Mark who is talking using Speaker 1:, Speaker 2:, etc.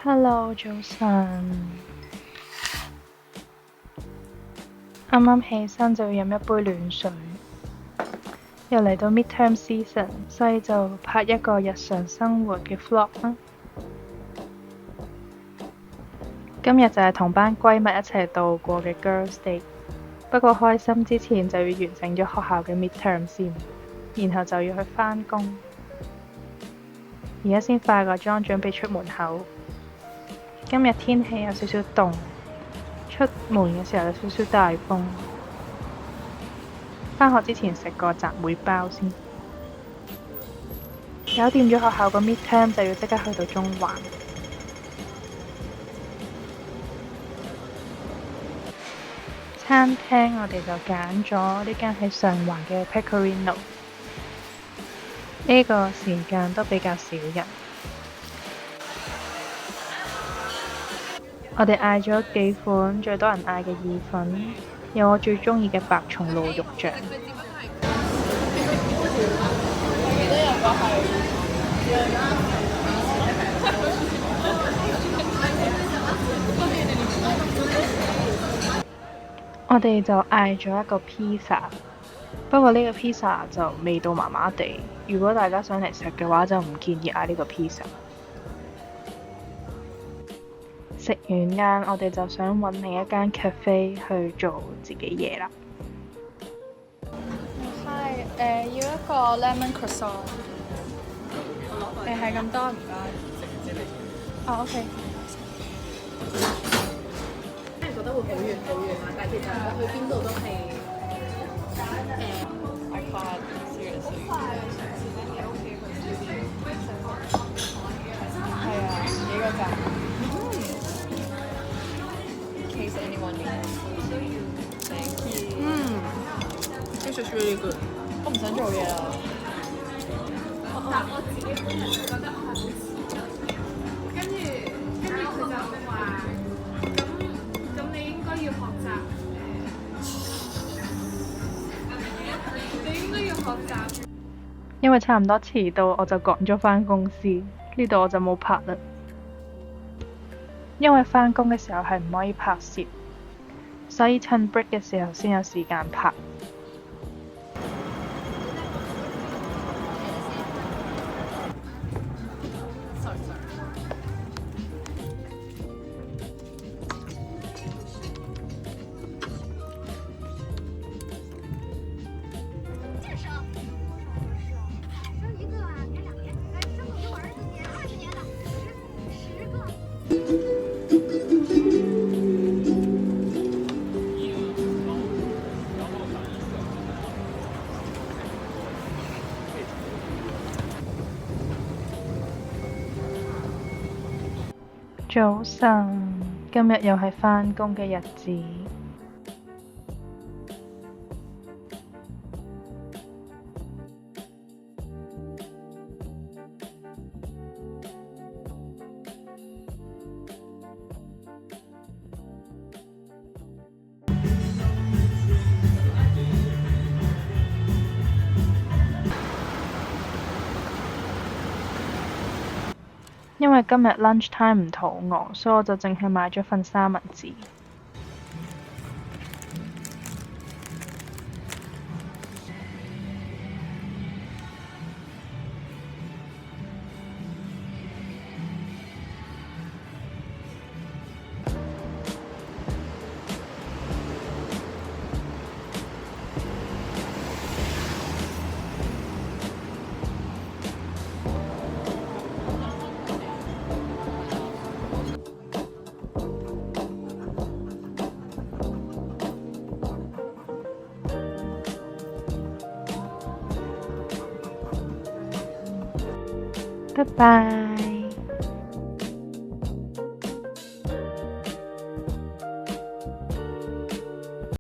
Speaker 1: Hello，早晨。啱啱起身就要飲一杯暖水，又嚟到 midterm season，所以就拍一個日常生活嘅 vlog 啦。今日就係同班閨蜜一齊度過嘅 Girls' Day，不過開心之前就要完成咗學校嘅 midterm 先，然後就要去返工。而家先化個妝，準備出門口。今日天氣有少少凍，出門嘅時候有少少大風。返學之前食個集會包先。搞掂咗學校個 midterm 就要即刻去到中環。餐廳我哋就揀咗呢間喺上環嘅 Pecorino。呢個時間都比較少人。我哋嗌咗幾款最多人嗌嘅意粉，有我最鍾意嘅白松露肉醬。我哋就嗌咗一個 pizza， 不過呢個 pizza 就味道麻麻地，如果大家想嚟食嘅話就唔建議嗌呢個 pizza。食完晏，我哋就想揾另一間 cafe 去做自己嘢啦。
Speaker 2: Hi，要一個 lemon croissant。係咁多，唔該。OK。
Speaker 3: 真係覺得會好遠好遠啊！但係其實我去邊度都係
Speaker 2: I can't seriously。係啊，幾個站。Case anyone needs. Thank you.
Speaker 3: This is really good。
Speaker 2: 我唔想做嘢啦。
Speaker 3: 但我自己本人就覺得我係好似，跟住佢就話咁你應該要學習你應該要學習。
Speaker 1: 因為差唔多遲到，我就趕咗返公司，呢度我就冇拍啦。因為返工嘅時候係唔可以拍攝，所以趁 break 嘅時候先有時間拍。早晨，今日又係返工嘅日子。因為今日 lunch time 唔肚餓，所以我就淨係買咗份三文治。拜拜。